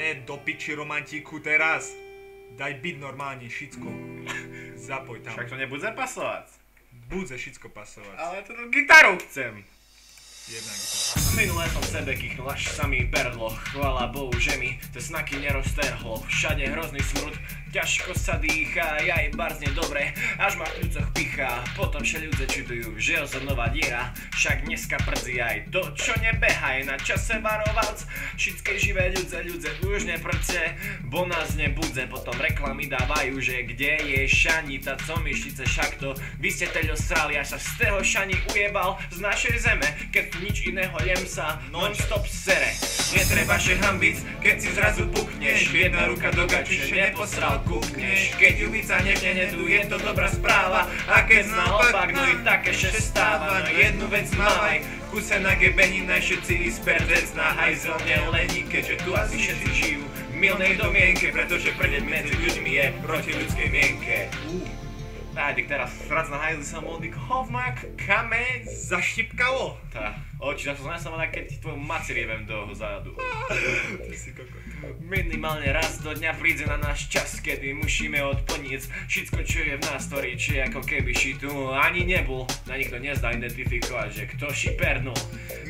Nie do piči romantiku teraz. Daj byť normálne, všetko. Zapoj tam. Však to nebude pasovať. Bude všetko pasovať. Ale tú gitaru chcem. Jedna gitara. Minulé som sebe kýchnul, až sa mi perdlo. Chvála Bohu, že mi to snaky nerozterhlo. Všade hrozný smrud, ťažko sa dýcha, ja i barzne dobre, až ma v ľudcoch pichá. Potom še ľudze čudujú, že ozonová diera. Však dneska prdzi aj to, čo nebehaj na čase varovac. Všetké živé ľudze už neprce, bo nás nebudze. Potom reklamy dávajú, že kde je šani, tá comištice však to. Vy ste teľo srali, až sa z toho šani ujebal z našej zeme. Keď tu nič iného jem sa non-stop sere. Netreba še hambiť, keď si zrazu pukneš. Jedna ruka do gači, še neposral kúkneš. Keď jubica nežne nedu, je to dobrá správa. A keď naopak, no i také še stáva. No jednu vec mávaj, kuse na gebenina, všetci isperdec na hajzel nelení. Keďže tu asi všetci žijú v milnej domienke, pretože prdeť medzi ľuďmi je proti ľudskej mienke. Nájdik teraz raz na hajzli sa modlík hovmak, kameň. Zaštipkalo? Tá, oči, na to som ale keď ti tvoju maci rievem do zádu. Ty si kokot. Minimálne raz do dňa príde na náš čas, kedy musíme odplniť všetko, čo je v nás tvorí, či ako keby šitu ani nebol. Na nikto nezdá identifikovať, že kto šipernul.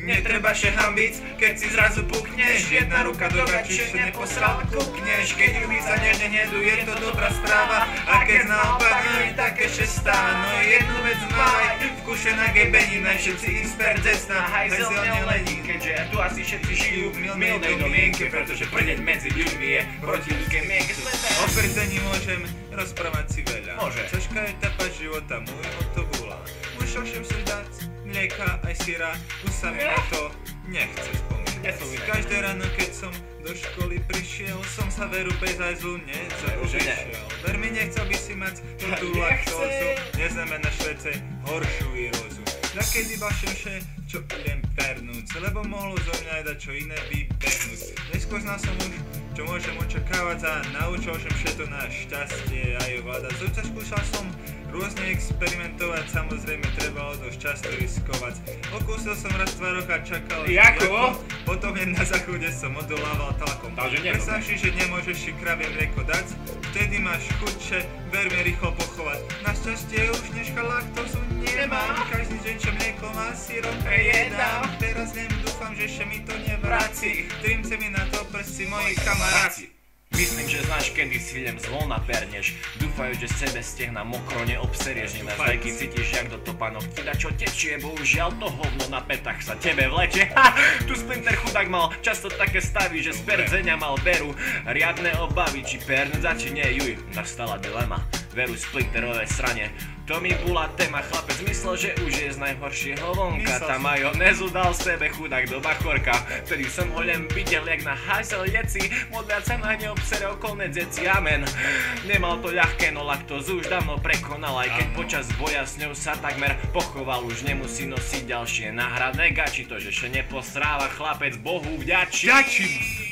Netreba še hambiť, keď si zrazu pukneš. Jedna ruka do gači, še neposral kúkneš. Keď jubica nežne nedu, je to dobrá správa. A keď naopak, no i také še stáva. No jednu vec mávaj, v kuše na gebenina, všetci isperdec na hajzel nelení. Keďže tu asi všetci žijú v milnej domienke, pretože prdeť medzi ľuďmi je proti ľudskej mienke. O prdzení môžem rozprávať si veľa. Môže. Ťažká etapa života, môj to bola. Musel som si dať mlieka aj syra, už sa mi na to nechce spomínať. Každé ráno, keď som do školy prišiel, som sa veru bez hajzlu nezaužišiel. Ver mi, nechcel by si mať tú laktózu, neznamená švece horšiu výrozu. Nakedy vašem še, čo idem pernúť, lebo mohlo zo mňa aj dať čo iné vybehnúť. Neskôr znal som už, čo môžem očakávať a naučil som všetko na šťastie a je vláda. Zúca skúšal som rôzne experimentovať, samozrejme trebalo dosť často riskovať. Okúsil som raz 2 roky a čakal, Jako? Potom jen na záchode som odolával tlakom. Predstav si, že nemôžeš si kravie mlieko dať, vtedy máš chudše, ver mi rýchlo pochovať. Našťastie už dneška laktózu nemám, každý deň čo mlieko má syrom prejedám. Teraz len dúfam, že še mi to nevráci, trimce mi na to prsci moji kamaráci. Myslím, že znáš, kedy si ľem zvolna perneš. Dúfajú, že sebe stehna mokro neobserieš. Nenazdajky cítiš, jak do topánok ti da čo tečie. Bohužiaľ to hovno na petách sa tebe vleče. Ha! Tu Splinter chudák mal často také stavy, že z perdzenia mal veru riadne obavy, či pernúť či nie. Juj, nastala dilema. Veru Splinterové srane. To mi bola téma, chlapec myslel, že už je z najhoršieho vonka. Tá majonézu dal sebe chudák do bachorka. Vtedy som ho len videl, jak na hajzel jeci. Modliať sa na ne obsere okolné deti, amen. Nemal to ľahké, no laktózu už dávno prekonal. Aj keď počas boja s ňou sa takmer pochoval, už nemusí nosiť ďalšie náhradné gači. To, že še neposráva, chlapec Bohu vďačí. Ďačím!